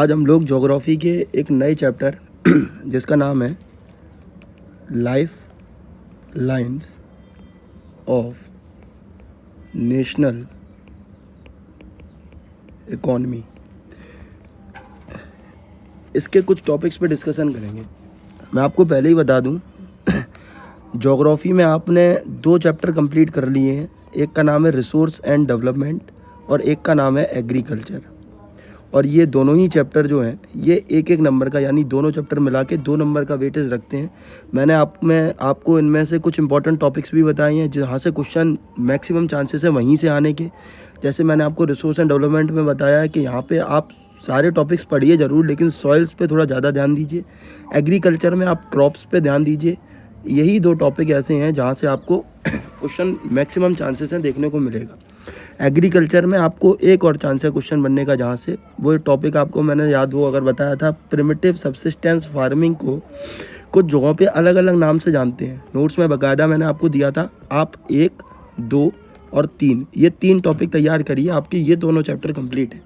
आज हम लोग ज्योग्राफी के एक नए चैप्टर जिसका नाम है life lines of national economy, इसके कुछ टॉपिक्स पे डिस्कशन करेंगे। मैं आपको पहले ही बता दूं, ज्योग्राफी में आपने 2 चैप्टर कंप्लीट कर लिए हैं। एक का नाम है रिसोर्स एंड डेवलपमेंट और एक का नाम है एग्रीकल्चर। और ये दोनों ही चैप्टर जो हैं ये एक नंबर का, यानी दोनों चैप्टर मिला के 2 नंबर का वेटेज रखते हैं। मैंने आपको इनमें से कुछ इंपॉर्टेंट टॉपिक्स भी बताए हैं जहाँ से क्वेश्चन मैक्सिमम चांसेस है वहीं से आने के। जैसे मैंने आपको रिसोर्स एंड डेवलपमेंट में बताया है कि यहाँ पे आप सारे टॉपिक्स पढ़िए ज़रूर, लेकिन सॉइल्स पे थोड़ा ज़्यादा ध्यान दीजिए। एग्रीकल्चर में आप क्रॉप्स पे ध्यान दीजिए। यही 2 टॉपिक ऐसे हैं जहाँ से आपको क्वेश्चन मैक्सिमम चांसेस हैं देखने को मिलेगा। एग्रीकल्चर में आपको एक और चांस है क्वेश्चन बनने का, जहाँ से वो टॉपिक आपको मैंने याद हो अगर बताया था, प्रिमिटिव सब्सिस्टेंस फार्मिंग को कुछ जगहों पे अलग अलग नाम से जानते हैं। नोट्स में बाकायदा मैंने आपको दिया था, आप 1, 2 और 3 ये 3 टॉपिक तैयार करिए, आपके ये दोनों चैप्टर कंप्लीट हैं।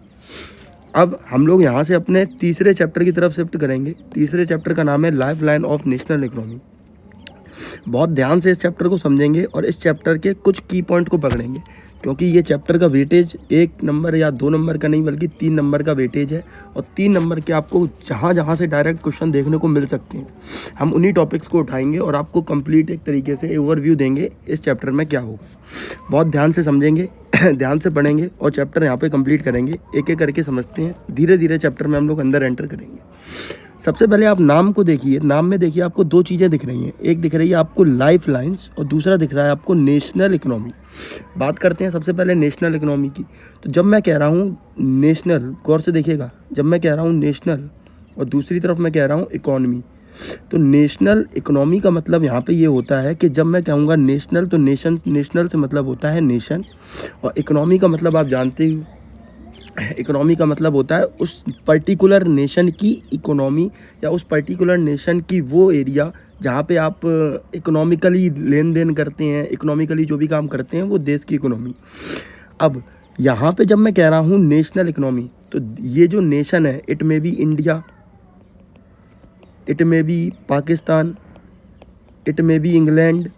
अब हम लोग यहाँ से अपने तीसरे चैप्टर की तरफ शिफ्ट करेंगे। तीसरे चैप्टर का नाम है life line of national economy. बहुत ध्यान से इस चैप्टर को समझेंगे और इस चैप्टर के कुछ की पॉइंट को पकड़ेंगे, क्योंकि ये चैप्टर का वेटेज 1 नंबर या 2 नंबर का नहीं बल्कि 3 नंबर का वेटेज है। और 3 नंबर के आपको जहाँ से डायरेक्ट क्वेश्चन देखने को मिल सकते हैं, हम उन्हीं टॉपिक्स को उठाएंगे और आपको कंप्लीट एक तरीके से ओवरव्यू देंगे इस चैप्टर में क्या होगा। बहुत ध्यान से समझेंगे ध्यान से पढ़ेंगे और चैप्टर यहाँ पे कंप्लीट करेंगे। एक एक करके समझते हैं, धीरे धीरे चैप्टर में हम लोग अंदर एंटर करेंगे। सबसे पहले आप नाम को देखिए। नाम में देखिए आपको 2 चीज़ें दिख रही हैं। एक दिख रही है आपको लाइफ लाइंस और दूसरा दिख रहा है आपको नेशनल इकोनॉमी। बात करते हैं सबसे पहले नेशनल इकोनॉमी की। तो जब मैं कह रहा हूँ नेशनल, गौर से देखिएगा, जब मैं कह रहा हूँ नेशनल और दूसरी तरफ मैं कह रहा हूँ इकोनॉमी, तो नेशनल इकोनॉमी का मतलब यहाँ पे ये होता है कि जब मैं कहूँगा नेशनल तो नेशनल से मतलब होता है नेशन, और इकोनॉमी का मतलब आप जानते ही, इकोनॉमी का मतलब होता है उस पर्टिकुलर नेशन की इकोनॉमी या उस पर्टिकुलर नेशन की वो एरिया जहाँ पे आप इकोनॉमिकली लेन देन करते हैं, इकोनॉमिकली जो भी काम करते हैं वो देश की इकोनॉमी। अब यहाँ पे जब मैं कह रहा हूँ नेशनल इकोनॉमी, तो ये जो नेशन है it may be India, it may be Pakistan, it may be England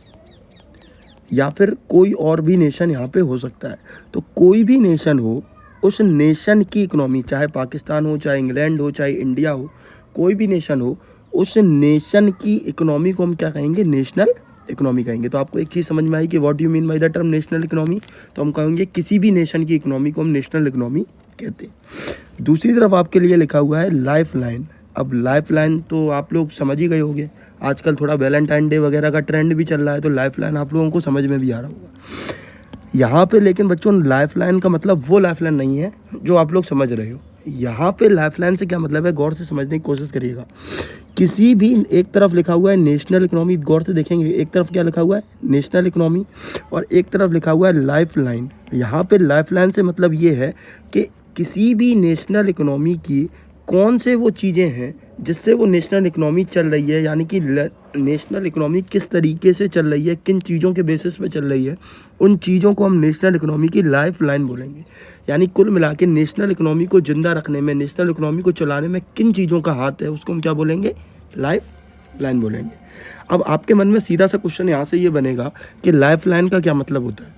या फिर कोई और भी नेशन यहाँ पे हो सकता है। तो कोई भी नेशन हो, उस नेशन की इकोनॉमी, चाहे पाकिस्तान हो, चाहे इंग्लैंड हो, चाहे इंडिया हो, कोई भी नेशन हो, उस नेशन की इकोनॉमी को हम क्या कहेंगे? नेशनल इकोनॉमी कहेंगे। तो आपको एक चीज़ समझ में आई कि what you mean by the term national economy. तो हम कहेंगे किसी भी नेशन की इकोनॉमी को हम नेशनल इकोनॉमी कहते हैं। दूसरी तरफ आपके लिए लिखा हुआ है लाइफ लाइन। अब लाइफ लाइन तो आप लोग समझ ही गए होंगे, आजकल थोड़ा वैलेंटाइन डे वगैरह का ट्रेंड भी चल रहा है, तो लाइफ लाइन आप लोगों को समझ में भी आ रहा होगा यहाँ पे। लेकिन बच्चों, लाइफ लाइन का मतलब वो लाइफ लाइन नहीं है जो आप लोग समझ रहे हो। यहाँ पे लाइफ लाइन से क्या मतलब है, गौर से समझने की कोशिश करिएगा। किसी भी एक तरफ लिखा हुआ है नेशनल इकोनॉमी, गौर से देखेंगे, एक तरफ क्या लिखा हुआ है नेशनल इकोनॉमी और एक तरफ लिखा हुआ है लाइफ लाइन। यहाँ पे लाइफ लाइन से मतलब ये है कि किसी भी नेशनल इकोनॉमी की कौन से वो चीज़ें हैं जिससे वो नेशनल इकोनॉमी चल रही है, यानी कि नेशनल इकोनॉमी किस तरीके से चल रही है, किन चीज़ों के बेसिस पे चल रही है, उन चीज़ों को हम नेशनल इकोनॉमी की लाइफ लाइन बोलेंगे। यानी कुल मिला के नेशनल इकोनॉमी को ज़िंदा रखने में, नेशनल इकोनॉमी को चलाने में किन चीज़ों का हाथ है, उसको हम क्या बोलेंगे? लाइफ लाइन बोलेंगे। अब आपके मन में सीधा सा क्वेश्चन यहाँ से ये बनेगा कि लाइफ लाइन का क्या मतलब होता है,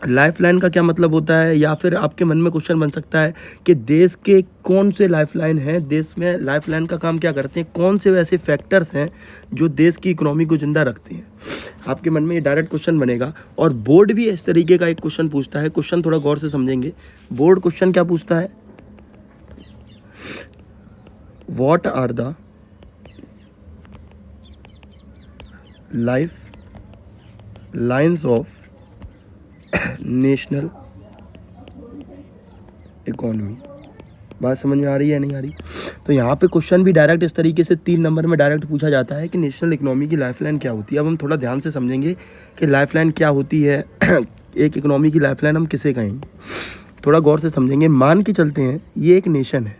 लाइफ लाइन का क्या मतलब होता है, या फिर आपके मन में क्वेश्चन बन सकता है कि देश के कौन से लाइफ लाइन हैं, देश में लाइफ लाइन का काम क्या करते हैं, कौन से वैसे फैक्टर्स हैं जो देश की इकोनॉमी को जिंदा रखते हैं। आपके मन में ये डायरेक्ट क्वेश्चन बनेगा और बोर्ड भी इस तरीके का एक क्वेश्चन पूछता है। क्वेश्चन थोड़ा गौर से समझेंगे। बोर्ड क्वेश्चन क्या पूछता है? What are the life lines of national economy. बात समझ में आ रही है नहीं आ रही? तो यहाँ पे क्वेश्चन भी डायरेक्ट इस तरीके से 3 नंबर में डायरेक्ट पूछा जाता है कि नेशनल इकोनॉमी की लाइफलाइन क्या होती है। अब हम थोड़ा ध्यान से समझेंगे कि लाइफलाइन क्या होती है एक इकोनॉमी की लाइफलाइन हम किसे कहेंगे, थोड़ा गौर से समझेंगे। मान के चलते हैं ये एक नेशन है।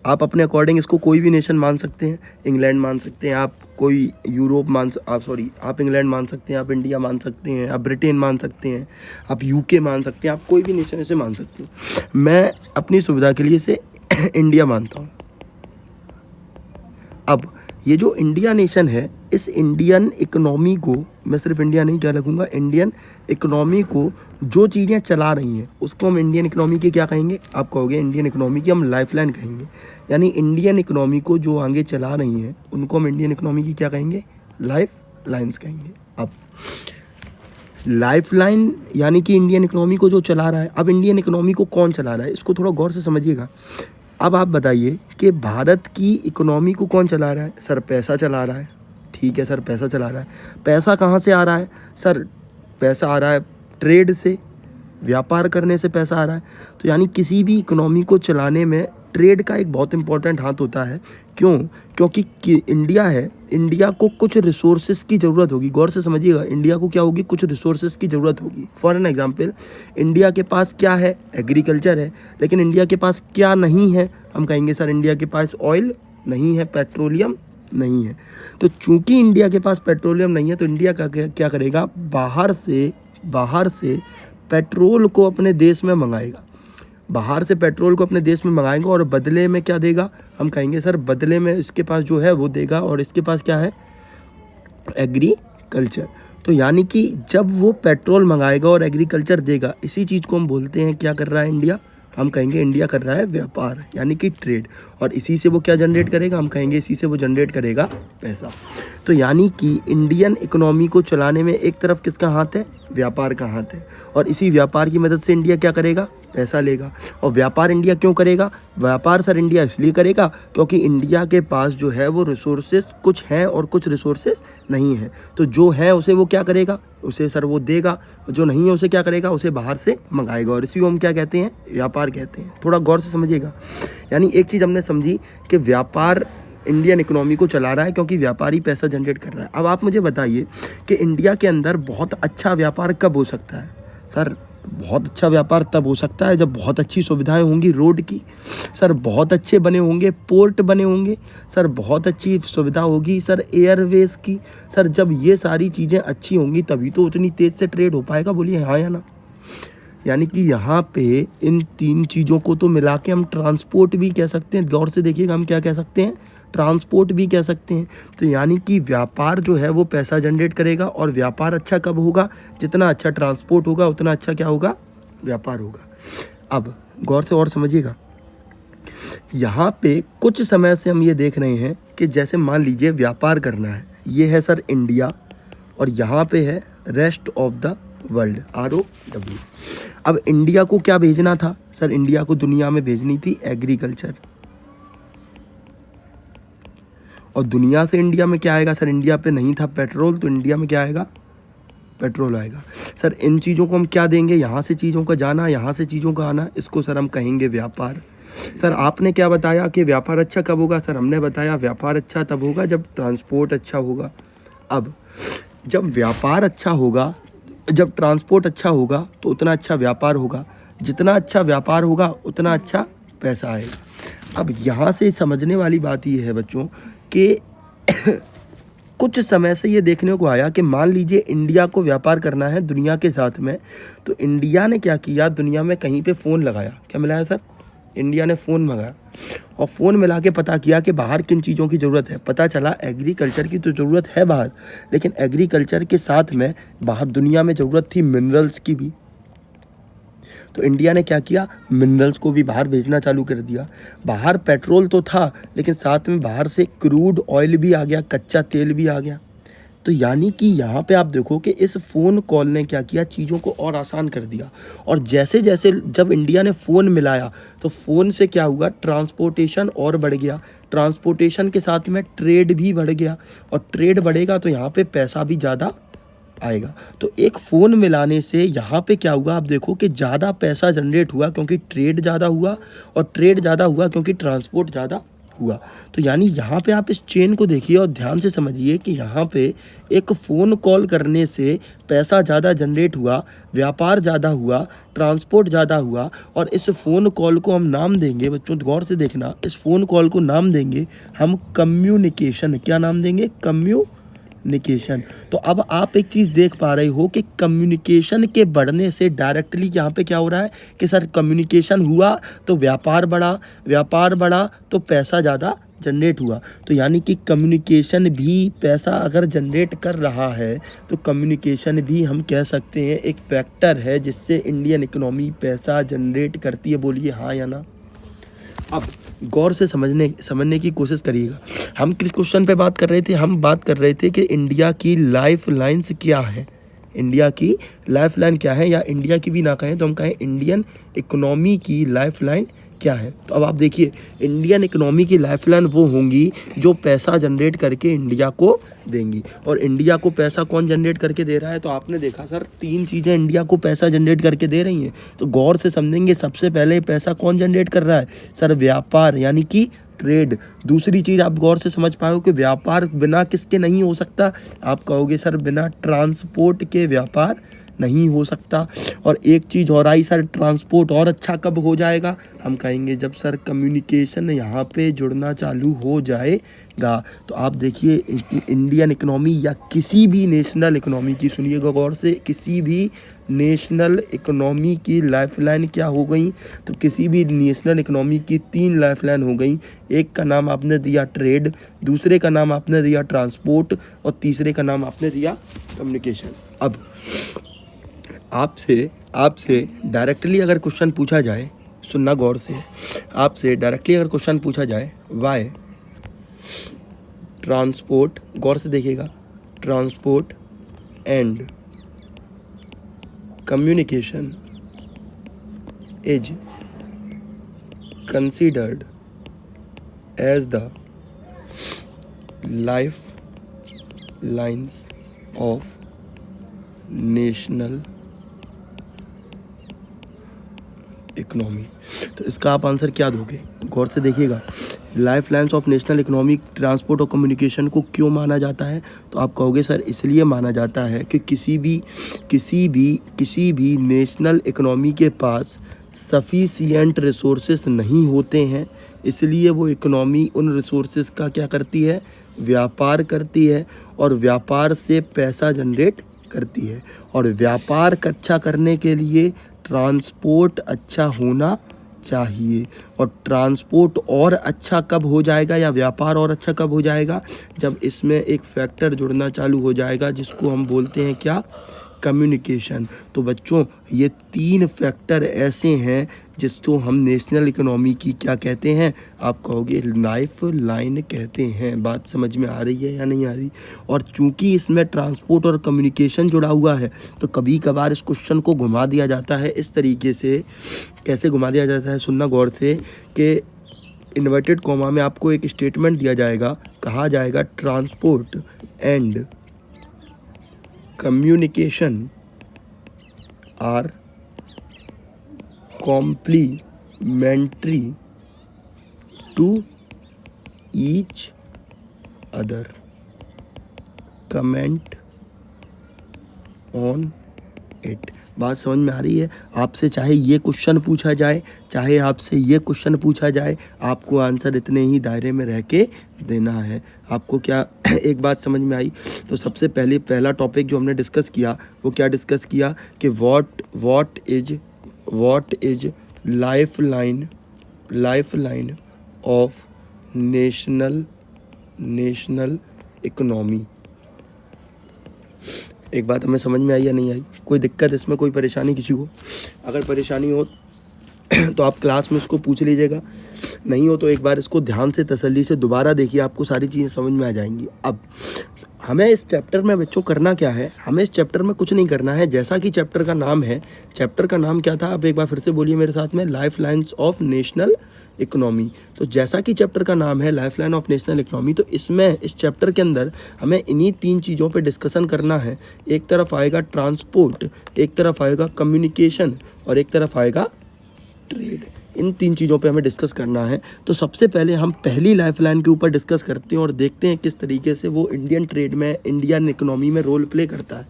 आप अपने अकॉर्डिंग इसको कोई भी नेशन मान सकते हैं, इंग्लैंड मान सकते हैं आप, कोई यूरोप आप इंग्लैंड मान सकते हैं, आप इंडिया मान सकते हैं, आप ब्रिटेन मान सकते हैं, आप यूके मान सकते हैं, आप कोई भी नेशन ऐसे मान सकते हैं। मैं अपनी सुविधा के लिए इसे इंडिया मानता हूँ। अब ये जो इंडिया नेशन है, इस इंडियन इकोनॉमी को, मैं सिर्फ इंडिया नहीं क्या रखूँगा, इंडियन इकोनॉमी को जो चीज़ें चला रही हैं उसको हम इंडियन इकोनॉमी की क्या कहेंगे? आप कहोगे इंडियन इकोनॉमी की हम लाइफलाइन कहेंगे। यानी इंडियन इकोनॉमी को जो आगे चला रही हैं उनको हम इंडियन इकोनॉमी की क्या कहेंगे? लाइफ लाइन्स कहेंगे। अब लाइफलाइन यानी कि इंडियन इकोनॉमी को जो चला रहा है। अब इंडियन इकोनॉमी को कौन चला रहा है, इसको थोड़ा गौर से समझिएगा। अब आप बताइए कि भारत की इकोनॉमी को कौन चला रहा है? सर पैसा चला रहा है। ठीक है सर, पैसा चला रहा है। पैसा कहाँ से आ रहा है? सर पैसा आ रहा है ट्रेड से, व्यापार करने से पैसा आ रहा है। तो यानी किसी भी इकोनॉमी को चलाने में ट्रेड का एक बहुत इंपॉर्टेंट हाथ होता है। क्यों? क्योंकि इंडिया है, इंडिया को कुछ रिसोर्सेज की ज़रूरत होगी। गौर से समझिएगा, इंडिया को क्या होगी? कुछ रिसोर्सेज की ज़रूरत होगी। फॉर एन एग्जांपल, इंडिया के पास क्या है? एग्रीकल्चर है। लेकिन इंडिया के पास क्या नहीं है? हम कहेंगे सर इंडिया के पास ऑयल नहीं है, पेट्रोलियम नहीं है। तो चूंकि इंडिया के पास पेट्रोलियम नहीं है तो इंडिया का क्या करेगा? बाहर से पेट्रोल को अपने देश में मंगाएगा। बाहर से पेट्रोल को अपने देश में मंगाएगा और बदले में क्या देगा? हम कहेंगे सर बदले में इसके पास जो है वो देगा, और इसके पास क्या है? एग्रीकल्चर। तो यानी कि जब वो पेट्रोल मंगाएगा और एग्रीकल्चर देगा, इसी चीज़ को हम बोलते हैं क्या कर रहा है इंडिया? हम कहेंगे इंडिया कर रहा है व्यापार, यानी कि ट्रेड। और इसी से वो क्या जनरेट करेगा? हम कहेंगे इसी से वो जनरेट करेगा पैसा। तो यानी कि इंडियन इकोनॉमी को चलाने में एक तरफ किसका हाथ है? व्यापार का हाथ है। और इसी व्यापार की मदद से इंडिया क्या करेगा? पैसा लेगा। और व्यापार इंडिया क्यों करेगा? व्यापार सर इंडिया इसलिए करेगा क्योंकि इंडिया के पास जो है वो रिसोर्सेज कुछ हैं और कुछ रिसोर्सेज नहीं है। तो जो है उसे वो क्या करेगा? उसे सर वो देगा। जो नहीं है उसे क्या करेगा? उसे बाहर से मंगाएगा। और इसी को हम क्या कहते हैं? व्यापार कहते हैं। थोड़ा गौर से समझिएगा। यानी एक चीज़ हमने समझी कि व्यापार इंडियन इकोनॉमी को चला रहा है क्योंकि व्यापारी पैसा जनरेट कर रहा है। अब आप मुझे बताइए कि इंडिया के अंदर बहुत अच्छा व्यापार कब हो सकता है? सर बहुत अच्छा व्यापार तब हो सकता है जब बहुत अच्छी सुविधाएं होंगी रोड की। सर बहुत अच्छे बने होंगे पोर्ट बने होंगे। सर बहुत अच्छी सुविधा होगी सर एयरवेज की। सर जब ये सारी चीज़ें अच्छी होंगी तभी तो उतनी तेज़ से ट्रेड हो पाएगा। बोलिए हाँ या ना? यानी कि यहाँ पे इन तीन चीज़ों को तो मिला के हम ट्रांसपोर्ट भी कह सकते हैं। गौर से देखिएगा, हम क्या कह सकते हैं? ट्रांसपोर्ट भी कह सकते हैं। तो यानी कि व्यापार जो है वो पैसा जनरेट करेगा। और व्यापार अच्छा कब होगा? जितना अच्छा ट्रांसपोर्ट होगा उतना अच्छा क्या होगा? व्यापार होगा। अब गौर से और समझिएगा, यहाँ पे कुछ समय से हम ये देख रहे हैं कि जैसे मान लीजिए व्यापार करना है, ये है सर इंडिया और यहाँ पे है rest of the world, ROW। अब इंडिया को क्या भेजना था? सर इंडिया को दुनिया में भेजनी थी एग्रीकल्चर। और दुनिया से इंडिया में क्या आएगा? सर इंडिया पे नहीं था पेट्रोल, तो इंडिया में क्या आएगा? पेट्रोल आएगा। सर इन चीज़ों को हम क्या देंगे? यहाँ से चीज़ों का जाना, यहाँ से चीज़ों का आना, इसको सर हम कहेंगे व्यापार। सर आपने क्या बताया कि व्यापार अच्छा कब होगा? सर हमने बताया व्यापार अच्छा तब होगा जब ट्रांसपोर्ट अच्छा होगा। अब जब व्यापार अच्छा होगा, जब ट्रांसपोर्ट अच्छा होगा तो उतना अच्छा व्यापार होगा। जितना अच्छा व्यापार होगा उतना अच्छा पैसा आएगा। अब यहाँ से समझने वाली बात ये है बच्चों कि कुछ समय से ये देखने को आया कि मान लीजिए इंडिया को व्यापार करना है दुनिया के साथ में, तो इंडिया ने क्या किया? दुनिया में कहीं पे फ़ोन लगाया। क्या मिलाया सर? इंडिया ने फ़ोन मंगाया और फ़ोन मिला के पता किया कि बाहर किन चीज़ों की ज़रूरत है। पता चला एग्रीकल्चर की तो ज़रूरत है बाहर, लेकिन एग्रीकल्चर के साथ में बाहर दुनिया में ज़रूरत थी मिनरल्स की भी। तो इंडिया ने क्या किया? मिनरल्स को भी बाहर भेजना चालू कर दिया। बाहर पेट्रोल तो था लेकिन साथ में बाहर से क्रूड ऑयल भी आ गया, कच्चा तेल भी आ गया। तो यानी कि यहाँ पे आप देखो कि इस फ़ोन कॉल ने क्या किया? चीज़ों को और आसान कर दिया। और जैसे जैसे जब इंडिया ने फ़ोन मिलाया तो फ़ोन से क्या हुआ? ट्रांसपोर्टेशन और बढ़ गया। ट्रांसपोर्टेशन के साथ में ट्रेड भी बढ़ गया और ट्रेड बढ़ेगा तो यहाँ पे पैसा भी ज़्यादा आएगा। तो एक फ़ोन मिलाने से यहाँ पे क्या हुआ? आप देखो कि ज़्यादा पैसा जनरेट हुआ क्योंकि ट्रेड ज़्यादा हुआ, और ट्रेड ज़्यादा हुआ क्योंकि ट्रांसपोर्ट ज़्यादा हुआ। तो यानी यहाँ पे आप इस चेन को देखिए और ध्यान से समझिए कि यहाँ पे एक फ़ोन कॉल करने से पैसा ज़्यादा जनरेट हुआ, व्यापार ज़्यादा हुआ, ट्रांसपोर्ट ज़्यादा हुआ और इस फ़ोन कॉल को हम नाम देंगे, बच्चों गौर से देखना, इस फ़ोन कॉल को नाम देंगे हम कम्युनिकेशन। क्या नाम देंगे? कम्युनिकेशन। तो अब आप एक चीज़ देख पा रहे हो कि कम्युनिकेशन के बढ़ने से डायरेक्टली यहाँ पे क्या हो रहा है कि सर कम्युनिकेशन हुआ तो व्यापार बढ़ा, व्यापार बढ़ा तो पैसा ज़्यादा जनरेट हुआ। तो यानी कि कम्युनिकेशन भी पैसा अगर जनरेट कर रहा है तो कम्युनिकेशन भी हम कह सकते हैं एक फैक्टर है जिससे इंडियन इकोनॉमी पैसा जनरेट करती है। बोलिए हाँ या ना। अब गौर से समझने की कोशिश करिएगा। हम किस क्वेश्चन पे बात कर रहे थे? हम बात कर रहे थे कि इंडिया की लाइफ लाइन्स क्या है, इंडिया की लाइफ लाइन क्या है, या इंडिया की भी ना कहें तो हम कहें इंडियन इकोनॉमी की लाइफ लाइन क्या है। तो अब आप देखिए, इंडियन इकोनॉमी की लाइफ लाइन वो होंगी जो पैसा जनरेट करके इंडिया को देंगी। और इंडिया को पैसा कौन जनरेट करके दे रहा है? तो आपने देखा सर 3 चीज़ें इंडिया को पैसा जनरेट करके दे रही हैं। तो गौर से समझेंगे, सबसे पहले पैसा कौन जनरेट कर रहा है? सर व्यापार, यानी कि ट्रेड। दूसरी चीज़ आप गौर से समझ पाओ कि व्यापार बिना किसके नहीं हो सकता? आप कहोगे सर बिना ट्रांसपोर्ट के व्यापार नहीं हो सकता। और एक चीज़ और आई सर, ट्रांसपोर्ट और अच्छा कब हो जाएगा? हम कहेंगे जब सर कम्युनिकेशन यहाँ पे जुड़ना चालू हो जाएगा। तो आप देखिए इंडियन इकोनॉमी या किसी भी नेशनल इकोनॉमी की, सुनिएगा गौर से, किसी भी नेशनल इकोनॉमी की लाइफलाइन क्या हो गई? तो किसी भी नेशनल इकोनॉमी की 3 लाइफलाइन हो गई। एक का नाम आपने दिया ट्रेड, दूसरे का नाम आपने दिया ट्रांसपोर्ट और तीसरे का नाम आपने दिया कम्युनिकेशन। अब आपसे डायरेक्टली अगर क्वेश्चन पूछा जाए, सुनना गौर से, आपसे डायरेक्टली अगर क्वेश्चन पूछा जाए वाई ट्रांसपोर्ट, गौर से देखिएगा, transport and communication is considered as the life lines of national economy. तो इसका आप आंसर क्या दोगे? गौर से देखिएगा, life lines of national economy transport और कम्युनिकेशन को क्यों माना जाता है? तो आप कहोगे सर इसलिए माना जाता है कि किसी भी नेशनल इकोनॉमी के पास सफिशिएंट रिसोर्सेस नहीं होते हैं, इसलिए वो इकोनॉमी उन रिसोर्सेस का क्या करती है? व्यापार करती है और व्यापार से पैसा जनरेट करती है। और व्यापार अच्छा करने के लिए ट्रांसपोर्ट अच्छा होना चाहिए। और ट्रांसपोर्ट और अच्छा कब हो जाएगा या व्यापार और अच्छा कब हो जाएगा? जब इसमें एक फैक्टर जुड़ना चालू हो जाएगा जिसको हम बोलते हैं क्या? कम्युनिकेशन। तो बच्चों ये 3 फैक्टर ऐसे हैं जिसको हम नेशनल इकोनॉमी की क्या कहते हैं? आप कहोगे लाइफ लाइन कहते हैं। बात समझ में आ रही है या नहीं आ रही? और चूंकि इसमें ट्रांसपोर्ट और कम्युनिकेशन जुड़ा हुआ है तो कभी कभार इस क्वेश्चन को घुमा दिया जाता है इस तरीके से। कैसे घुमा दिया जाता है? सुनना गौर से, कि इन्वर्टेड कॉमा में आपको एक स्टेटमेंट दिया जाएगा, कहा जाएगा transport and communication are complementary to each other, comment on it. बात समझ में आ रही है? आपसे चाहे ये क्वेश्चन पूछा जाए, चाहे आपसे ये क्वेश्चन पूछा जाए, आपको आंसर इतने ही दायरे में रह के देना है। आपको क्या एक बात समझ में आई? तो सबसे पहला टॉपिक जो हमने डिस्कस किया वो क्या डिस्कस किया कि what is life line of national economy. एक बात हमें समझ में आई या नहीं आई? कोई दिक्कत इसमें, कोई परेशानी किसी को? अगर परेशानी हो तो आप क्लास में उसको पूछ लीजिएगा, नहीं हो तो एक बार इसको ध्यान से तसल्ली से दोबारा देखिए, आपको सारी चीज़ें समझ में आ जाएंगी। अब हमें इस चैप्टर में बच्चों करना क्या है? हमें इस चैप्टर में कुछ नहीं करना है। जैसा कि चैप्टर का नाम है, चैप्टर का नाम क्या था? आप एक बार फिर से बोलिए मेरे साथ में, life lines of national economy. तो जैसा कि चैप्टर का नाम है life line of national economy, तो इसमें इस चैप्टर के अंदर हमें इन्हीं 3 चीज़ों पे डिस्कशन करना है। एक तरफ आएगा ट्रांसपोर्ट, एक तरफ आएगा कम्युनिकेशन और एक तरफ आएगा ट्रेड। इन 3 चीज़ों पे हमें डिस्कस करना है। तो सबसे पहले हम पहली लाइफलाइन के ऊपर डिस्कस करते हैं और देखते हैं किस तरीके से वो इंडियन ट्रेड में, इंडियन इकोनॉमी में रोल प्ले करता है।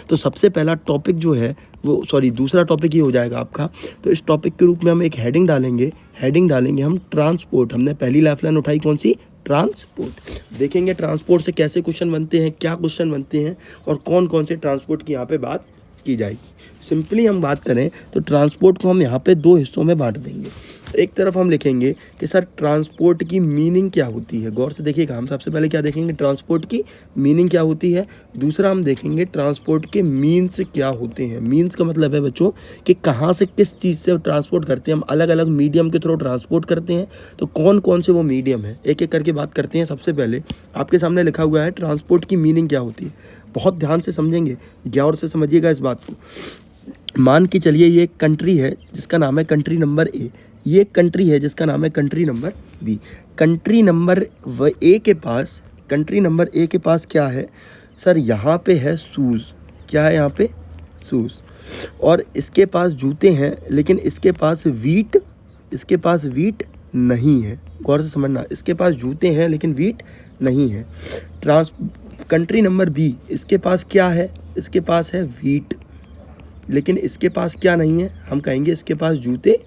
तो सबसे पहला टॉपिक जो है वो, सॉरी, दूसरा टॉपिक ये हो जाएगा आपका। तो इस टॉपिक के रूप में हम एक हेडिंग डालेंगे हम ट्रांसपोर्ट। हमने पहली लाइफलाइन उठाई कौन सी? ट्रांसपोर्ट। देखेंगे ट्रांसपोर्ट से कैसे क्वेश्चन बनते हैं, क्या क्वेश्चन बनते हैं और कौन कौन से ट्रांसपोर्ट की यहाँ पे बात की जाएगी। सिंपली हम बात करें तो ट्रांसपोर्ट को हम यहाँ पे 2 हिस्सों में बांट देंगे। एक तरफ हम लिखेंगे कि सर ट्रांसपोर्ट की मीनिंग क्या होती है। गौर से देखिएगा, हम सबसे पहले क्या देखेंगे? ट्रांसपोर्ट की मीनिंग क्या होती है। दूसरा हम देखेंगे ट्रांसपोर्ट के मीन्स क्या होते हैं। मीन्स का मतलब है बच्चों कि कहाँ से किस चीज़ से ट्रांसपोर्ट करते हैं हम, अलग अलग मीडियम के थ्रू ट्रांसपोर्ट करते हैं। तो कौन कौन से वो मीडियम है, एक एक करके बात करते हैं। सबसे पहले आपके सामने लिखा हुआ है ट्रांसपोर्ट की मीनिंग क्या होती है। बहुत ध्यान से समझेंगे, गौर से समझिएगा इस बात को। मान के चलिए ये एक कंट्री है जिसका नाम है कंट्री नंबर ए, ये एक कंट्री है जिसका नाम है country number B. Country number A के पास क्या है सर? यहाँ पे है शूज़। क्या है यहाँ पे? शूज़। और इसके पास जूते हैं, लेकिन इसके पास वीट नहीं है। गौर से समझना, इसके पास जूते हैं लेकिन वीट नहीं है। कंट्री नंबर बी, इसके पास क्या है? इसके पास है वीट, लेकिन इसके पास क्या नहीं है? हम कहेंगे इसके पास जूते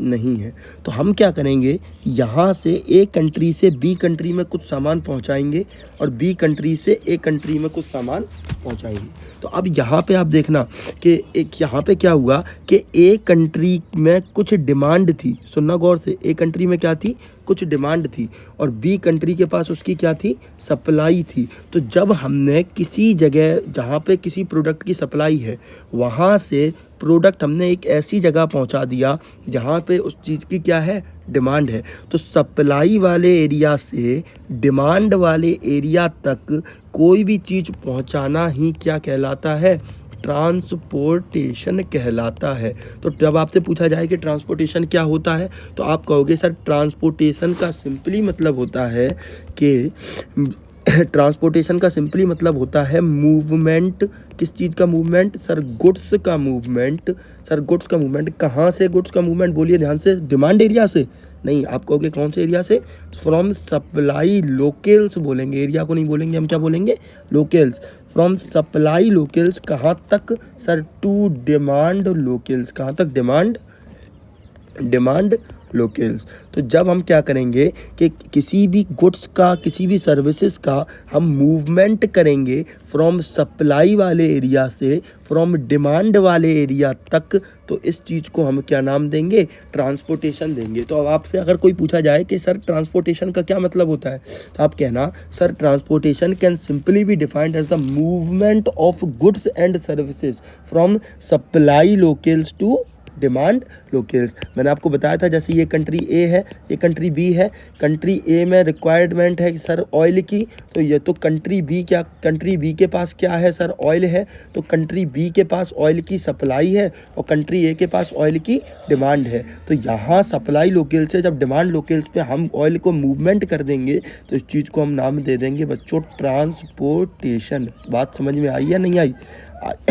नहीं है। तो हम क्या करेंगे, यहाँ से ए कंट्री से बी कंट्री में कुछ सामान पहुँचाएंगे और बी कंट्री से ए कंट्री में कुछ सामान पहुँचाएंगे। तो अब यहाँ पे आप देखना कि एक यहाँ पे क्या हुआ कि ए कंट्री में कुछ डिमांड थी। सुनना गौर से, ए कंट्री में क्या थी? कुछ डिमांड थी और बी कंट्री के पास उसकी क्या थी? सप्लाई थी। तो जब हमने किसी जगह जहाँ पे किसी प्रोडक्ट की सप्लाई है, वहाँ से प्रोडक्ट हमने एक ऐसी जगह पहुँचा दिया जहाँ पे उस चीज़ की क्या है? डिमांड है। तो सप्लाई वाले एरिया से डिमांड वाले एरिया तक कोई भी चीज़ पहुँचाना ही क्या कहलाता है? ट्रांसपोर्टेशन कहलाता है। तो जब आपसे पूछा जाए कि ट्रांसपोर्टेशन क्या होता है, तो आप कहोगे सर ट्रांसपोर्टेशन का सिंपली मतलब होता है कि ट्रांसपोर्टेशन का सिंपली मतलब होता है मूवमेंट। किस चीज़ का मूवमेंट? सर गुड्स का मूवमेंट। सर गुड्स का मूवमेंट। कहाँ से गुड्स का मूवमेंट? बोलिए ध्यान से। डिमांड एरिया से नहीं, आप कहोगे कौन से एरिया से? फ्रॉम सप्लाई लोकेल्स बोलेंगे, एरिया को नहीं बोलेंगे, हम क्या बोलेंगे? लोकेल्स। फ्रॉम सप्लाई लोकेल्स कहाँ तक? Sir to demand locales. कहाँ तक? Demand locales. तो जब हम क्या करेंगे कि किसी भी गुड्स का, किसी भी सर्विसेज का हम मूवमेंट करेंगे फ्रॉम सप्लाई वाले एरिया से फ्रॉम डिमांड वाले एरिया तक, तो इस चीज़ को हम क्या नाम देंगे? ट्रांसपोर्टेशन देंगे। तो अब आपसे अगर कोई पूछा जाए कि सर ट्रांसपोर्टेशन का क्या मतलब होता है, तो आप कहना sir transportation can simply be defined as the movement of goods and services from supply locales to demand locales. मैंने आपको बताया था जैसे ये कंट्री ए है, ये कंट्री बी है। कंट्री ए में रिक्वायरमेंट है सर ऑयल की, तो ये तो कंट्री बी के पास क्या है? सर ऑयल है। तो कंट्री बी के पास ऑयल की सप्लाई है और कंट्री ए के पास ऑयल की डिमांड है। तो यहाँ सप्लाई लोकेल से जब डिमांड लोकेल्स पे हम ऑयल को मूवमेंट कर देंगे तो इस चीज़ को हम नाम दे देंगे बच्चों ट्रांसपोर्टेशन। बात समझ में आई या नहीं आई?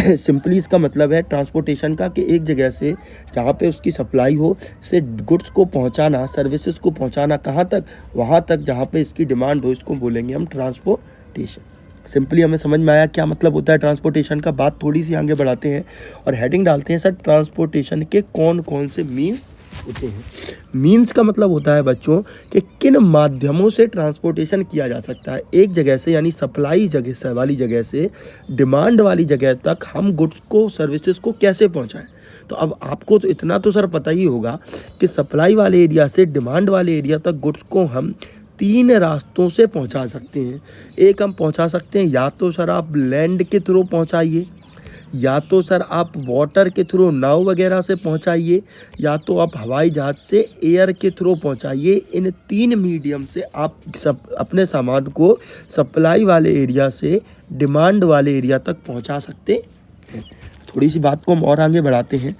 सिंपली इसका मतलब है ट्रांसपोर्टेशन का कि एक जगह से जहाँ पे उसकी सप्लाई हो से गुड्स को पहुँचाना, सर्विसेज को पहुँचाना कहाँ तक? वहाँ तक जहाँ पे इसकी डिमांड हो, इसको बोलेंगे हम ट्रांसपोर्टेशन। सिंपली हमें समझ में आया क्या मतलब होता है ट्रांसपोर्टेशन का। बात थोड़ी सी आगे बढ़ाते हैं और हेडिंग डालते हैं सर ट्रांसपोर्टेशन के कौन कौन से मीन्स होते हैं। मीन्स का मतलब होता है बच्चों कि किन माध्यमों से ट्रांसपोर्टेशन किया जा सकता है। एक जगह से यानी सप्लाई जगह से वाली जगह से डिमांड वाली जगह तक हम गुड्स को, सर्विसेज को कैसे पहुंचाएं। तो अब आपको तो इतना तो सर पता ही होगा कि सप्लाई वाले एरिया से डिमांड वाले एरिया तक गुड्स को हम 3 रास्तों से पहुंचा सकते हैं। एक हम पहुंचा सकते हैं, या तो सर आप लैंड के थ्रू पहुंचाइए, या तो सर आप वाटर के थ्रू नाव वगैरह से पहुंचाइए, या तो आप हवाई जहाज़ से एयर के थ्रू पहुंचाइए। इन 3 मीडियम से आप अपने सामान को सप्लाई वाले एरिया से डिमांड वाले एरिया तक पहुंचा सकते हैं। थोड़ी सी बात को हम और आगे बढ़ाते हैं।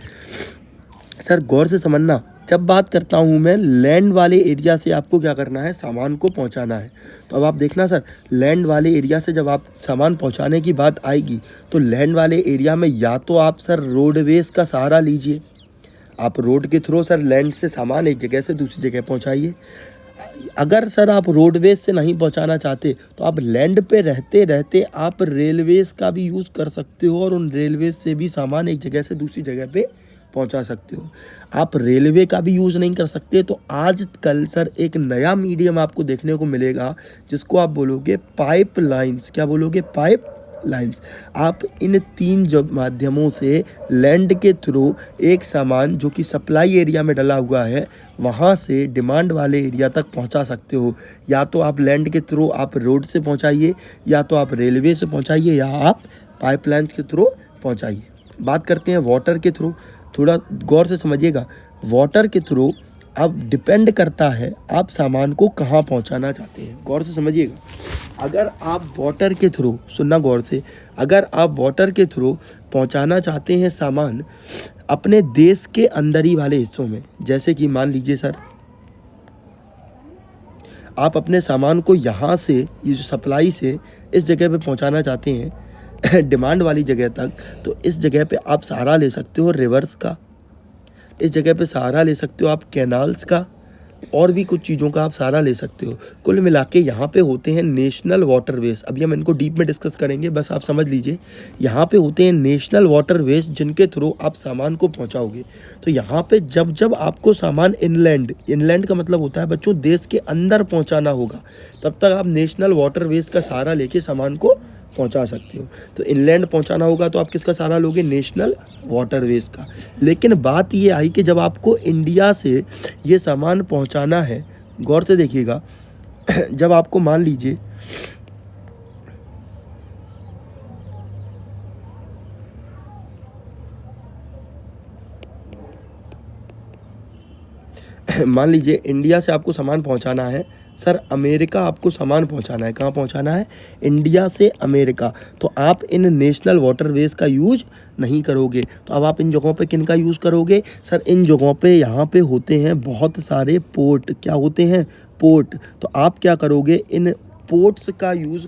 सर गौर से समझना, जब बात करता हूँ मैं लैंड वाले एरिया से आपको क्या करना है? सामान को पहुँचाना है। तो अब आप देखना सर, लैंड वाले एरिया से जब आप सामान पहुँचाने की बात आएगी तो लैंड वाले एरिया में या तो आप सर रोडवेज का सहारा लीजिए, आप रोड के थ्रू सर लैंड से सामान एक जगह से दूसरी जगह पहुंचाइए। अगर सर आप रोडवेज से नहीं पहुंचाना चाहते तो आप लैंड पे रहते रहते आप रेलवेज का भी यूज़ कर सकते हो और उन रेलवेज से भी सामान एक जगह से दूसरी जगह पे पहुंचा सकते हो। आप रेलवे का भी यूज़ नहीं कर सकते तो आजकल सर एक नया मीडियम आपको देखने को मिलेगा जिसको आप बोलोगे पाइप लाइन्स। क्या बोलोगे? Pipe lines. आप इन 3 माध्यमों से लैंड के थ्रू एक सामान जो कि सप्लाई एरिया में डला हुआ है वहाँ से डिमांड वाले एरिया तक पहुँचा सकते हो। या तो आप लैंड के थ्रू आप रोड से पहुँचाइए, या तो आप रेलवे से पहुँचाइए, या आप पाइपलाइंस के थ्रू पहुँचाइए। बात करते हैं वाटर के थ्रू। थोड़ा गौर से समझिएगा, वाटर के थ्रू अब डिपेंड करता है आप सामान को कहाँ पहुँचाना चाहते हैं। गौर से समझिएगा, अगर आप वाटर के थ्रू, सुनना गौर से, अगर आप वाटर के थ्रू पहुँचाना चाहते हैं सामान अपने देश के अंदर ही वाले हिस्सों में, जैसे कि मान लीजिए सर आप अपने सामान को यहाँ से, ये जो सप्लाई से इस जगह पे पहुँचाना चाहते हैं डिमांड वाली जगह तक, तो इस जगह पे आप सहारा ले सकते हो रिवर्स का, इस जगह पे सहारा ले सकते हो आप कैनाल्स का, और भी कुछ चीज़ों का आप सहारा ले सकते हो। कुल मिला के यहाँ पे होते हैं नेशनल वाटरवेज। अभी हम इनको डीप में डिस्कस करेंगे, बस आप समझ लीजिए यहाँ पे होते हैं नेशनल वाटरवेज जिनके थ्रू आप सामान को पहुँचाओगे। तो यहाँ पे जब जब आपको सामान इनलैंड का मतलब होता है बच्चों देश के अंदर पहुँचाना होगा, तब तक आप नेशनल वाटरवेज का सहारा लेके सामान को पहुंचा सकते हो। तो इनलैंड पहुंचाना होगा तो आप किसका सहारा लोगे? नेशनल वाटरवेज का। लेकिन बात ये आई कि जब आपको इंडिया से ये सामान पहुंचाना है, गौर से देखिएगा, जब आपको मान लीजिए इंडिया से आपको सामान पहुंचाना है सर, अमेरिका आपको सामान पहुंचाना है। कहाँ पहुंचाना है? इंडिया से अमेरिका। तो आप इन नेशनल वाटरवेज का यूज नहीं करोगे। तो अब आप इन जगहों पे किन का यूज़ करोगे? सर इन जगहों पे यहाँ पे होते हैं बहुत सारे पोर्ट। क्या होते हैं? पोर्ट। तो आप क्या करोगे? इन पोर्ट्स का यूज़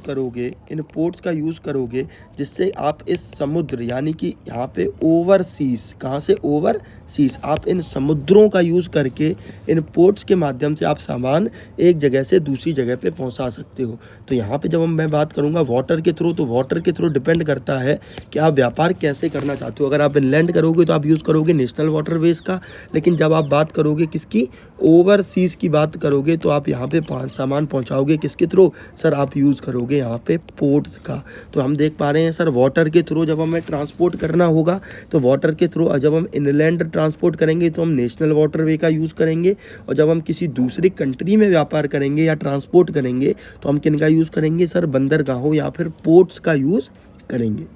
करोगे, जिससे आप इस समुद्र यानी कि यहाँ पे ओवरसीज, कहाँ से? ओवरसीज। आप इन समुद्रों का यूज़ करके इन पोर्ट्स के माध्यम से आप सामान एक जगह से दूसरी जगह पे पहुँचा सकते हो। तो यहाँ पे जब मैं बात करूँगा वाटर के थ्रू, तो वाटर के थ्रू डिपेंड करता है कि आप व्यापार कैसे करना चाहते हो। अगर आप इनलैंड करोगे तो आप यूज़ करोगे नेशनल वाटरवेज का, लेकिन जब आप बात करोगे किसकी? ओवरसीज़ की बात करोगे तो आप यहाँ पे सामान पहुँचाओगे किसके थ्रू? सर आप यूज़ करोगे यहाँ पे पोर्ट्स का। तो हम देख पा रहे हैं सर वाटर के थ्रू जब हमें ट्रांसपोर्ट करना होगा तो वाटर के थ्रू, जब हम इनलैंड ट्रांसपोर्ट करेंगे तो हम नेशनल वाटरवे का यूज़ करेंगे, और जब हम किसी दूसरी कंट्री में व्यापार करेंगे या ट्रांसपोर्ट करेंगे तो हम किन का यूज़ करेंगे? सर बंदरगाहों या फिर पोर्ट्स का यूज़ करेंगे।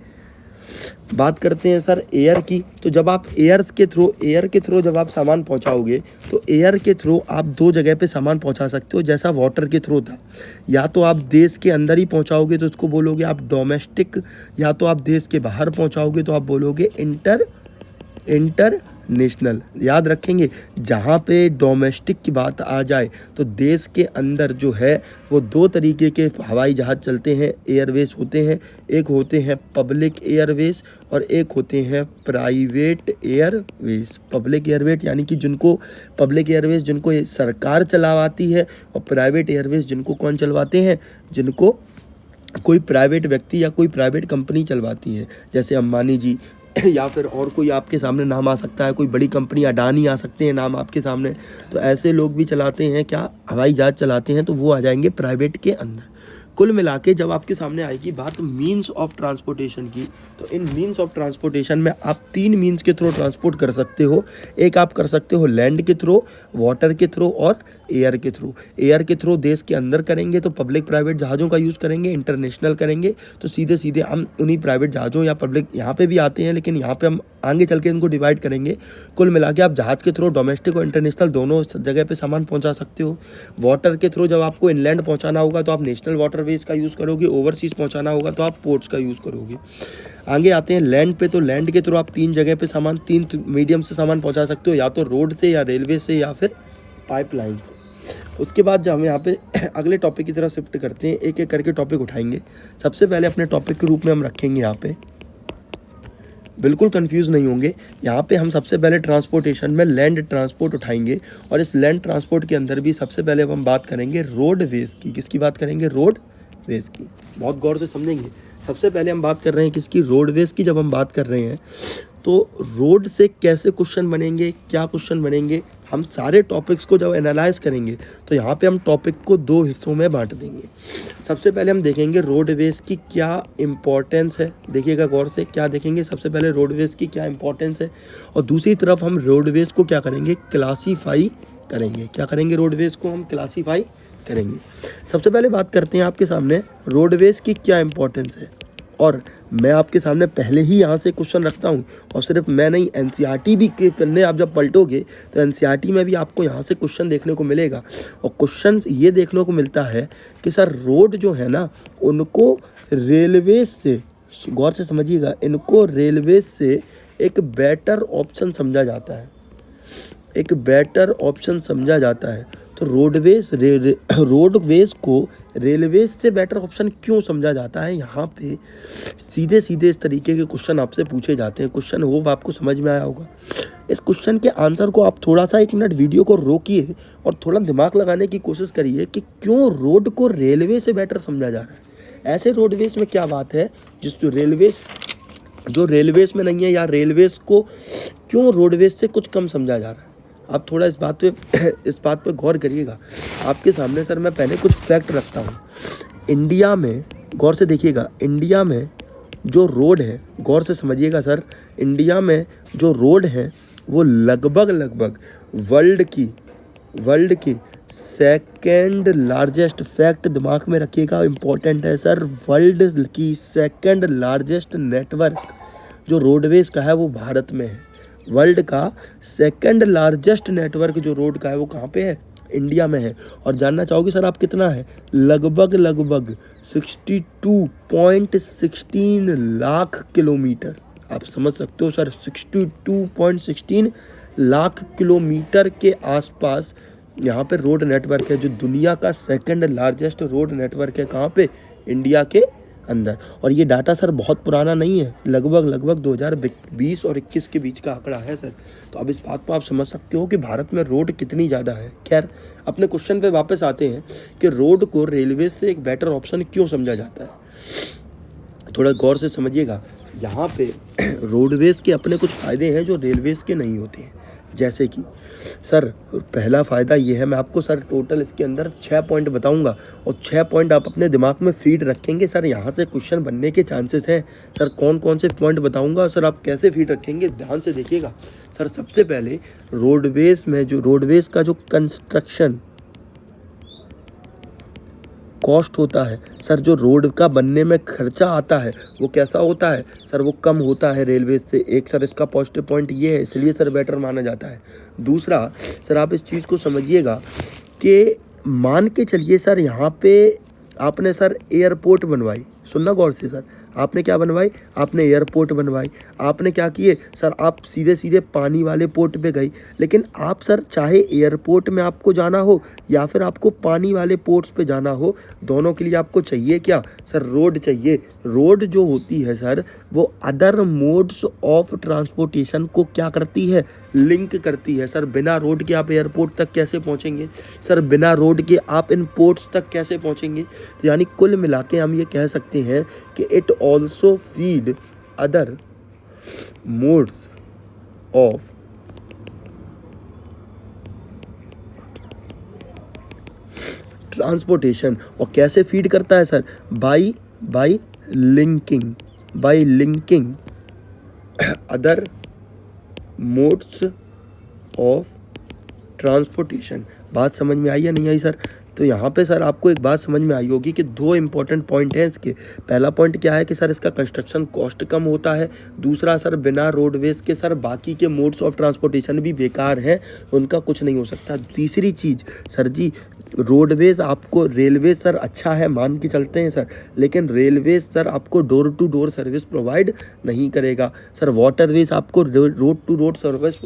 बात करते हैं सर एयर की। तो जब आप एयर के थ्रू जब आप सामान पहुंचाओगे तो एयर के थ्रू आप 2 जगह पे सामान पहुंचा सकते हो, जैसा वाटर के थ्रू था। या तो आप देश के अंदर ही पहुंचाओगे तो उसको बोलोगे आप डोमेस्टिक, या तो आप देश के बाहर पहुंचाओगे तो आप बोलोगे इंटरनेशनल। याद रखेंगे, जहाँ पे डोमेस्टिक की बात आ जाए तो देश के अंदर जो है वो 2 तरीके के हवाई जहाज़ चलते हैं, एयरवेज होते हैं। एक होते हैं पब्लिक एयरवेज और एक होते हैं प्राइवेट एयरवेज। पब्लिक एयरवेज यानी कि पब्लिक एयरवेज जिनको ये सरकार चलवाती है, और प्राइवेट एयरवेज जिनको कौन चलवाते हैं? जिनको कोई प्राइवेट व्यक्ति या कोई प्राइवेट कंपनी चलवाती है, जैसे अंबानी जी या फिर और कोई आपके सामने नाम आ सकता है, कोई बड़ी कंपनी अडानी आ सकते हैं नाम आपके सामने। तो ऐसे लोग भी चलाते हैं, क्या? हवाई जहाज़ चलाते हैं, तो वो आ जाएंगे प्राइवेट के अंदर। कुल मिला के जब आपके सामने आएगी बात मीन्स ऑफ ट्रांसपोर्टेशन की, तो इन मीन्स ऑफ ट्रांसपोर्टेशन में आप 3 मीन्स के थ्रू ट्रांसपोर्ट कर सकते हो। एक आप कर सकते हो लैंड के थ्रू, वाटर के थ्रू और एयर के थ्रू। एयर के थ्रू देश के अंदर करेंगे तो पब्लिक प्राइवेट जहाज़ों का यूज़ करेंगे, इंटरनेशनल करेंगे तो सीधे सीधे हम उन्हीं प्राइवेट जहाज़ों या पब्लिक, यहाँ पे भी आते हैं लेकिन यहाँ पे हम आगे चल के इनको डिवाइड करेंगे। कुल मिला के आप जहाज़ के थ्रू डोमेस्टिक और इंटरनेशनल दोनों जगह पे सामान पहुंचा सकते हो। वाटर के थ्रू जब आपको इनलैंड पहुंचाना होगा तो आप नेशनल वाटरवेज का यूज़ करोगे, ओवरसीज़ पहुंचाना होगा तो आप पोर्ट्स का यूज़ करोगे। आगे आते हैं लैंड पे, तो लैंड के थ्रू आप 3 जगह पे सामान, 3 मीडियम से सामान पहुँचा सकते हो, या तो रोड से या रेलवे से या फिर पाइपलाइन से। उसके बाद जब हम यहाँ पे अगले टॉपिक की तरफ शिफ्ट करते हैं, एक एक करके टॉपिक उठाएंगे। सबसे पहले अपने टॉपिक के रूप में हम रखेंगे यहाँ पे बिल्कुल कंफ्यूज नहीं होंगे। यहाँ पे हम सबसे पहले ट्रांसपोर्टेशन में लैंड ट्रांसपोर्ट उठाएंगे और इस लैंड ट्रांसपोर्ट के अंदर भी सबसे पहले हम बात करेंगे रोडवेज की। किसकी बात करेंगे? रोडवेज की। बहुत गौर से समझेंगे। सबसे पहले हम बात कर रहे हैं किसकी? रोडवेज की। जब हम बात कर रहे हैं तो रोड से कैसे क्वेश्चन बनेंगे, क्या क्वेश्चन बनेंगे, हम सारे टॉपिक्स को जब एनालाइज करेंगे तो यहाँ पे हम टॉपिक को 2 हिस्सों में बांट देंगे। सबसे पहले हम देखेंगे रोडवेज की क्या इम्पोर्टेंस है। देखिएगा गौर से, क्या देखेंगे? सबसे पहले रोडवेज की क्या इम्पोर्टेंस है, और दूसरी तरफ हम रोडवेज को क्या करेंगे? क्लासीफाई करेंगे। क्या करेंगे? रोडवेज को हम क्लासीफाई करेंगे। सबसे पहले बात करते हैं आपके सामने रोडवेज की क्या इम्पोर्टेंस है। और मैं आपके सामने पहले ही यहाँ से क्वेश्चन रखता हूँ, और सिर्फ मैं नहीं, एनसीईआरटी भी के पन्ने आप जब पलटोगे तो एनसीईआरटी में भी आपको यहाँ से क्वेश्चन देखने को मिलेगा। और क्वेश्चन ये देखने को मिलता है कि सर रोड जो है ना, उनको रेलवे से, गौर से समझिएगा, इनको रेलवे से एक बेटर ऑप्शन समझा जाता है। एक बेटर ऑप्शन समझा जाता है। तो रोडवेज को रेलवेज से बेटर ऑप्शन क्यों समझा जाता है? यहाँ पे सीधे सीधे इस तरीके के क्वेश्चन आपसे पूछे जाते हैं। क्वेश्चन होप आपको समझ में आया होगा। इस क्वेश्चन के आंसर को आप थोड़ा सा 1 मिनट वीडियो को रोकिए और थोड़ा दिमाग लगाने की कोशिश करिए कि क्यों रोड को रेलवे से बेटर समझा जा रहा है। ऐसे रोडवेज में क्या बात है जो रेलवेज में नहीं है, या रेलवेज को क्यों रोडवेज से कुछ कम समझा जा रहा है? आप थोड़ा इस बात पे गौर करिएगा। आपके सामने सर मैं पहले कुछ फैक्ट रखता हूँ। इंडिया में, गौर से देखिएगा, इंडिया में जो रोड है, गौर से समझिएगा सर, इंडिया में जो रोड है वो लगभग वर्ल्ड की सेकेंड लार्जेस्ट, फैक्ट दिमाग में रखिएगा, इम्पोर्टेंट है सर, वर्ल्ड की सेकेंड लार्जेस्ट नेटवर्क जो रोडवेज का है वो भारत में है। वर्ल्ड का सेकंड लार्जेस्ट नेटवर्क जो रोड का है वो कहाँ पे है? इंडिया में है। और जानना चाहोगे सर आप कितना है? लगभग 62.16 लाख किलोमीटर। आप समझ सकते हो सर, 62.16 लाख किलोमीटर के आसपास यहाँ पे रोड नेटवर्क है, जो दुनिया का सेकंड लार्जेस्ट रोड नेटवर्क है। कहाँ पे? इंडिया के अंदर। और ये डाटा सर बहुत पुराना नहीं है, लगभग 2020 और 21 के बीच का आंकड़ा है सर। तो अब इस बात को आप समझ सकते हो कि भारत में रोड कितनी ज़्यादा है। खैर, अपने क्वेश्चन पे वापस आते हैं कि रोड को रेलवे से एक बेटर ऑप्शन क्यों समझा जाता है। थोड़ा गौर से समझिएगा। यहाँ पे रोडवेज के अपने कुछ फ़ायदे हैं जो रेलवेज के नहीं होते हैं। जैसे कि सर पहला फ़ायदा ये है, मैं आपको सर टोटल इसके अंदर 6 पॉइंट बताऊंगा और 6 पॉइंट आप अपने दिमाग में फीड रखेंगे। सर यहाँ से क्वेश्चन बनने के चांसेस हैं। सर कौन कौन से पॉइंट बताऊंगा, सर आप कैसे फीड रखेंगे, ध्यान से देखिएगा। सर सबसे पहले रोडवेज में जो रोडवेज का जो कंस्ट्रक्शन कॉस्ट होता है सर, जो रोड का बनने में खर्चा आता है वो कैसा होता है सर? वो कम होता है रेलवे से। एक सर इसका पॉजिटिव पॉइंट ये है, इसलिए सर बेटर माना जाता है। दूसरा सर आप इस चीज़ को समझिएगा कि मान के चलिए सर यहाँ पे आपने सर एयरपोर्ट बनवाई, सुनना गौर से सर, आपने क्या बनवाई? आपने एयरपोर्ट बनवाई। आपने क्या किए सर? आप सीधे सीधे पानी वाले पोर्ट पे गई। लेकिन आप सर चाहे एयरपोर्ट में आपको जाना हो या फिर आपको पानी वाले पोर्ट्स पे जाना हो, दोनों के लिए आपको चाहिए क्या सर? रोड चाहिए। रोड जो होती है सर वो अदर मोड्स ऑफ ट्रांसपोर्टेशन को क्या करती है? लिंक करती है। सर बिना रोड के आप एयरपोर्ट तक कैसे पहुँचेंगे? सर बिना रोड के आप इन पोर्ट्स तक कैसे पहुँचेंगे? तो यानी कुल मिला के हम ये कह सकते हैं कि it also feed other modes of transportation. और कैसे फीड करता है sir? Bye linking other modes of transportation. बात समझ में आई या नहीं आई सर? तो यहाँ पे सर आपको एक बात समझ में आई होगी कि 2 इंपॉर्टेंट पॉइंट हैं इसके। पहला पॉइंट क्या है कि सर इसका कंस्ट्रक्शन कॉस्ट कम होता है। दूसरा सर बिना रोडवेज के सर बाकी के मोड्स ऑफ ट्रांसपोर्टेशन भी बेकार हैं, उनका कुछ नहीं हो सकता। तीसरी चीज़ सर जी, रोडवेज आपको, रेलवे सर अच्छा है मान के चलते हैं सर, लेकिन रेलवे सर आपको door to door service provide नहीं करेगा। सर वाटरवेज आपको door to door service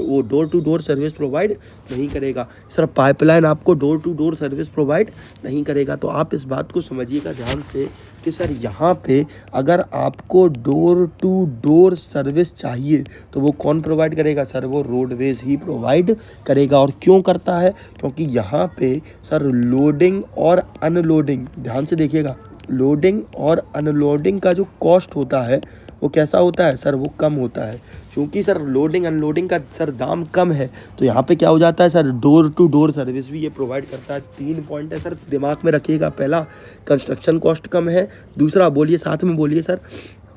provide नहीं करेगा। सर पाइपलाइन आपको door to door service provide नहीं करेगा। तो आप इस बात को समझिएगा ध्यान से कि सर यहाँ पे अगर आपको डोर टू डोर सर्विस चाहिए तो वो कौन प्रोवाइड करेगा? सर वो रोडवेज ही प्रोवाइड करेगा। और क्यों करता है? क्योंकि यहाँ पे सर लोडिंग और अनलोडिंग, ध्यान से देखिएगा, लोडिंग और अनलोडिंग का जो कॉस्ट होता है वो कैसा होता है? सर वो कम होता है। चूँकि सर लोडिंग अनलोडिंग का सर दाम कम है तो यहाँ पे क्या हो जाता है? Sir door to door service भी ये प्रोवाइड करता है। 3 पॉइंट है सर, दिमाग में रखिएगा। पहला, कंस्ट्रक्शन कॉस्ट कम है। दूसरा, बोलिए साथ में बोलिए सर,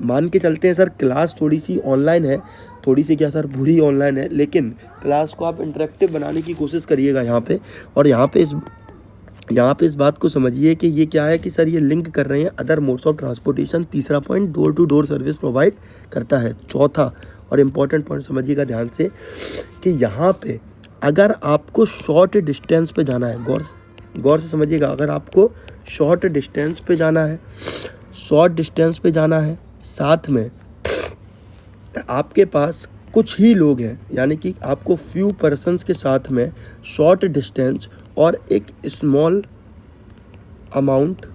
मान के चलते हैं सर क्लास थोड़ी सी ऑनलाइन है, थोड़ी सी क्या सर पूरी ऑनलाइन है, लेकिन क्लास को आप इंटरेक्टिव बनाने की कोशिश करिएगा यहाँ पे। और यहाँ पे इस बात को समझिए कि ये क्या है कि सर ये लिंक कर रहे हैं अदर मोड्स ऑफ ट्रांसपोर्टेशन। तीसरा point, door to door service provide करता है। चौथा और इम्पॉर्टेंट पॉइंट समझिएगा ध्यान से कि यहाँ पे अगर आपको शॉर्ट डिस्टेंस पे जाना है, गौर से समझिएगा, अगर आपको शॉर्ट डिस्टेंस पे जाना है, साथ में आपके पास कुछ ही लोग हैं, यानी कि आपको फ्यू पर्सन्स के साथ में शॉर्ट डिस्टेंस और एक स्मॉल अमाउंट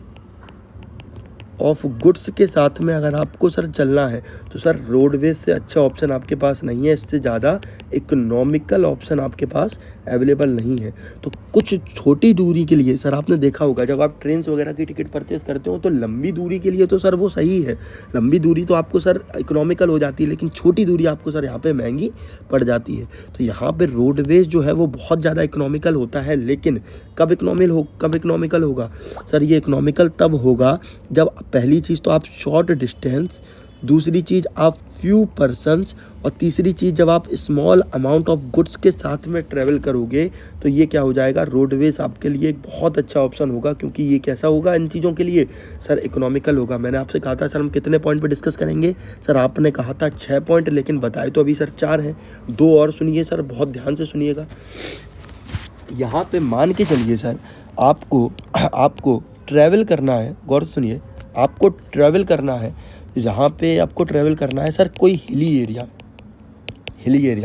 ऑफ गुड्स के साथ में अगर आपको सर चलना है तो सर रोडवेज से अच्छा ऑप्शन आपके पास नहीं है, इससे ज़्यादा इकोनॉमिकल ऑप्शन आपके पास अवेलेबल नहीं है। तो कुछ छोटी दूरी के लिए सर आपने देखा होगा जब आप ट्रेन वगैरह की टिकट परचेस करते हो तो लंबी दूरी के लिए तो सर वो सही है, लंबी दूरी तो आपको सर इकोनॉमिकल हो जाती है, लेकिन छोटी दूरी आपको सर यहाँ पे महंगी पड़ जाती है। तो यहाँ पे रोडवेज जो है वो बहुत ज़्यादा इकोनॉमिकल होता है, लेकिन कब इकोनॉमिकल होगा? सर ये इकोनॉमिकल तब होगा जब पहली चीज़ तो आप शॉर्ट डिस्टेंस, दूसरी चीज़ आप फ्यू पर्सन्स, और तीसरी चीज़ जब आप स्मॉल अमाउंट ऑफ गुड्स के साथ में ट्रैवल करोगे तो ये क्या हो जाएगा? रोडवेज आपके लिए एक बहुत अच्छा ऑप्शन होगा, क्योंकि ये कैसा होगा इन चीज़ों के लिए? सर इकोनॉमिकल होगा। मैंने आपसे कहा था सर हम कितने पॉइंट पे डिस्कस करेंगे? सर आपने कहा था 6 पॉइंट, लेकिन बताए तो अभी सर 4 हैं। 2 और सुनिए सर, बहुत ध्यान से सुनिएगा। यहाँ पे मान के चलिए सर आपको ट्रैवल करना है, गौर से सुनिए, आपको ट्रैवल करना है, यहाँ पे आपको ट्रैवल करना है सर कोई हिली एरिया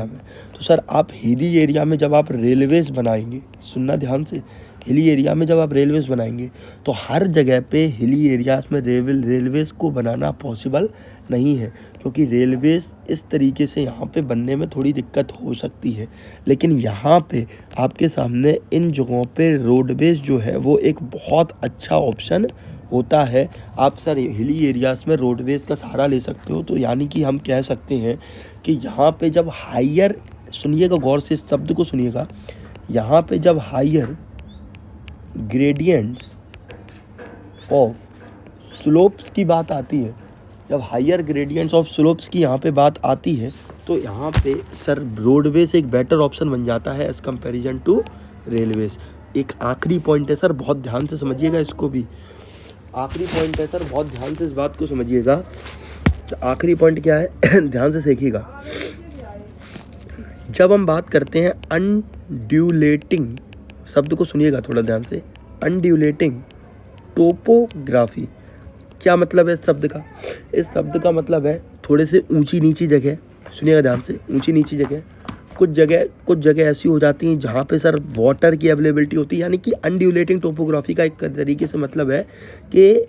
में। तो सर आप हिली एरिया में जब आप रेलवेज़ बनाएंगे, सुनना ध्यान से, हिली एरिया में जब आप रेलवेज़ बनाएंगे तो हर जगह पे हिली एरियाज़ में रेलवेज़ को बनाना पॉसिबल नहीं है, क्योंकि रेलवेज़ इस तरीके से यहाँ पे बनने में थोड़ी दिक्कत हो सकती है। लेकिन यहाँ पे आपके सामने इन जगहों पे रोडवेज़ जो है वो एक बहुत अच्छा ऑप्शन होता है। आप सर हिली एरियाज़ में रोडवेज़ का सहारा ले सकते हो। तो यानी कि हम कह सकते हैं कि यहाँ पे जब हायर, सुनिएगा गौर से, इस शब्द को सुनिएगा, यहाँ पे जब हायर ग्रेडियंट्स ऑफ स्लोप्स की बात आती है, जब हायर ग्रेडियंट्स ऑफ स्लोप्स की यहाँ पे बात आती है तो यहाँ पे सर रोडवेज एक बेटर ऑप्शन बन जाता है एज़ कंपैरिजन टू रेलवेज। एक आखिरी पॉइंट है सर, बहुत ध्यान से समझिएगा इसको भी, आखिरी पॉइंट है सर, बहुत ध्यान से इस बात को समझिएगा। तो आखिरी पॉइंट क्या है? ध्यान से देखिएगा। जब हम बात करते हैं अनड्यूलेटिंग, शब्द को सुनिएगा थोड़ा ध्यान से, अनड्यूलेटिंग टोपोग्राफी, क्या मतलब है इस शब्द का? इस शब्द का मतलब है थोड़े से ऊंची नीची जगह, सुनिएगा ध्यान से, ऊंची नीची जगह, कुछ जगह ऐसी हो जाती हैं जहाँ पे सर वाटर की अवेलेबिलिटी होती है। यानी कि अनड्यूलेटिंग टोपोग्राफी का एक तरीके से मतलब है कि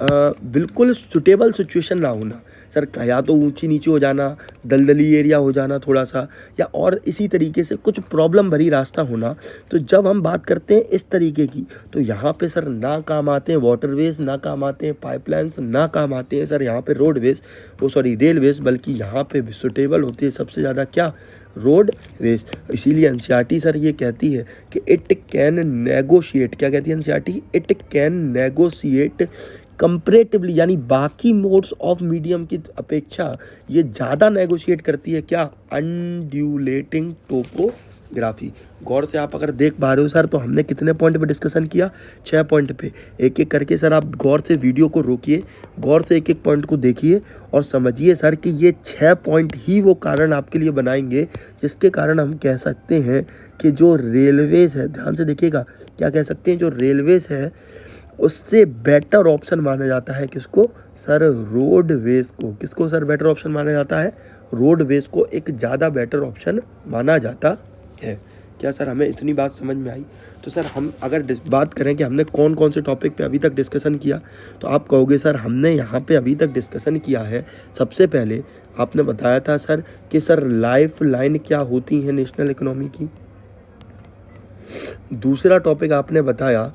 बिल्कुल सुटेबल सिचुएशन ना होना सर, या तो ऊंची नीचे हो जाना, दलदली एरिया हो जाना थोड़ा सा, या और इसी तरीके से कुछ प्रॉब्लम भरी रास्ता होना। तो जब हम बात करते हैं इस तरीके की तो यहाँ पे सर ना काम आते हैं वाटरवेज, ना काम आते हैं पाइपलाइंस, ना काम आते हैं सर यहाँ पे रेलवेज, बल्कि यहाँ पे सुटेबल होती है सबसे ज़्यादा क्या? रोडवेज। इसीलिए एनसीईआरटी सर ये कहती है कि इट कैन नेगोशिएट, क्या कहती है NCERT? It can negotiate comparatively, यानी बाकी मोड्स ऑफ मीडियम की अपेक्षा ये ज़्यादा नेगोशिएट करती है क्या? अनड्यूलेटिंग टोपोग्राफी। गौर से आप अगर देख पा रहे हो सर, तो हमने कितने पॉइंट पे डिस्कशन किया? 6 पॉइंट पे। एक एक करके सर आप गौर से वीडियो को रोकिए, गौर से एक एक पॉइंट को देखिए और समझिए सर कि ये 6 पॉइंट ही वो कारण आपके लिए बनाएंगे जिसके कारण हम कह सकते हैं कि जो रेलवेज़ है, ध्यान से देखिएगा, क्या कह सकते हैं, जो रेलवेज़ है उससे बेटर ऑप्शन माना जाता है किसको? सर रोडवेज को। किसको सर बेटर ऑप्शन माना जाता है? रोडवेज को एक ज़्यादा बेटर ऑप्शन माना जाता है। क्या सर हमें इतनी बात समझ में आई? तो सर हम अगर बात करें कि हमने कौन कौन से टॉपिक पे अभी तक डिस्कशन किया, तो आप कहोगे सर हमने यहाँ पे अभी तक डिस्कशन किया है। सबसे पहले आपने बताया था सर कि सर लाइफ लाइन क्या होती है नेशनल इकोनॉमी की। दूसरा टॉपिक आपने बताया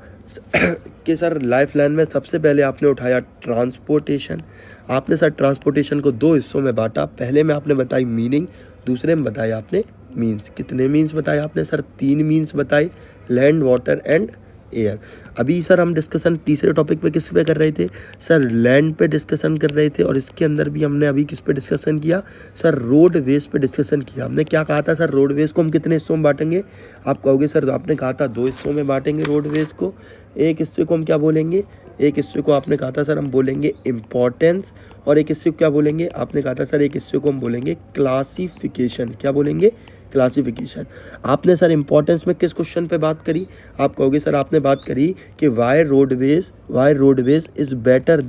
कि सर लाइफ लाइन में सबसे पहले आपने उठाया ट्रांसपोर्टेशन। आपने सर ट्रांसपोर्टेशन को दो हिस्सों में बांटा। पहले में आपने बताई मीनिंग, दूसरे में बताया आपने मीन्स। कितने मीन्स बताए आपने सर? 3 मीन्स बताए, लैंड, वाटर एंड एयर। अभी सर हम डिस्कशन तीसरे टॉपिक पे किस पे कर रहे थे? सर लैंड पे डिस्कशन कर रहे थे, और इसके अंदर भी हमने अभी किस पे डिस्कशन किया? सर रोडवेज पे डिस्कशन किया। हमने क्या कहा था सर? रोडवेज को हम कितने हिस्सों में बांटेंगे? आप कहोगे सर आपने कहा था 2 हिस्सों में बांटेंगे रोडवेज को। एक हिस्से को हम क्या बोलेंगे? एक हिस्से को आपने कहा था सर हम बोलेंगे इम्पोर्टेंस, और एक हिस्से को क्या बोलेंगे? आपने कहा था सर एक हिस्से को हम बोलेंगे क्लासिफिकेशन। क्या बोलेंगे? क्लासिफिकेशन। आपने सर इंपॉर्टेंस में किस क्वेश्चन पे बात करी? आप कहोगे सर आपने बात करी कि why roadways is better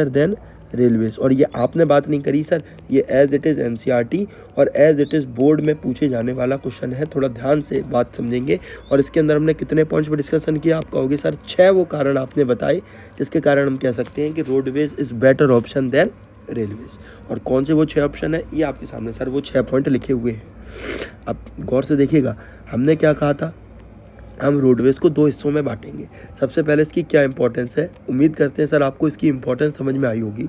than railways. और ये आपने बात नहीं करी सर, ये एज इट इज़ एनसीईआरटी और एज इट इज़ बोर्ड में पूछे जाने वाला क्वेश्चन है। थोड़ा ध्यान से बात समझेंगे। और इसके अंदर हमने कितने पॉइंट्स पर डिस्कशन किया? आप कहोगे सर 6 वो कारण आपने बताए जिसके कारण हम कह सकते हैं कि roadways is better option than railways. और कौन से वो 6 ऑप्शन है? ये आपके सामने सर वो 6 पॉइंट लिखे हुए हैं। अब गौर से देखिएगा, हमने क्या कहा था? हम रोडवेज को 2 हिस्सों में बांटेंगे। सबसे पहले इसकी क्या इंपॉर्टेंस है? उम्मीद करते हैं सर आपको इसकी इंपॉर्टेंस समझ में आई होगी।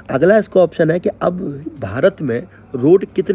अगला इसका ऑप्शन है कि अब भारत में रोड कितने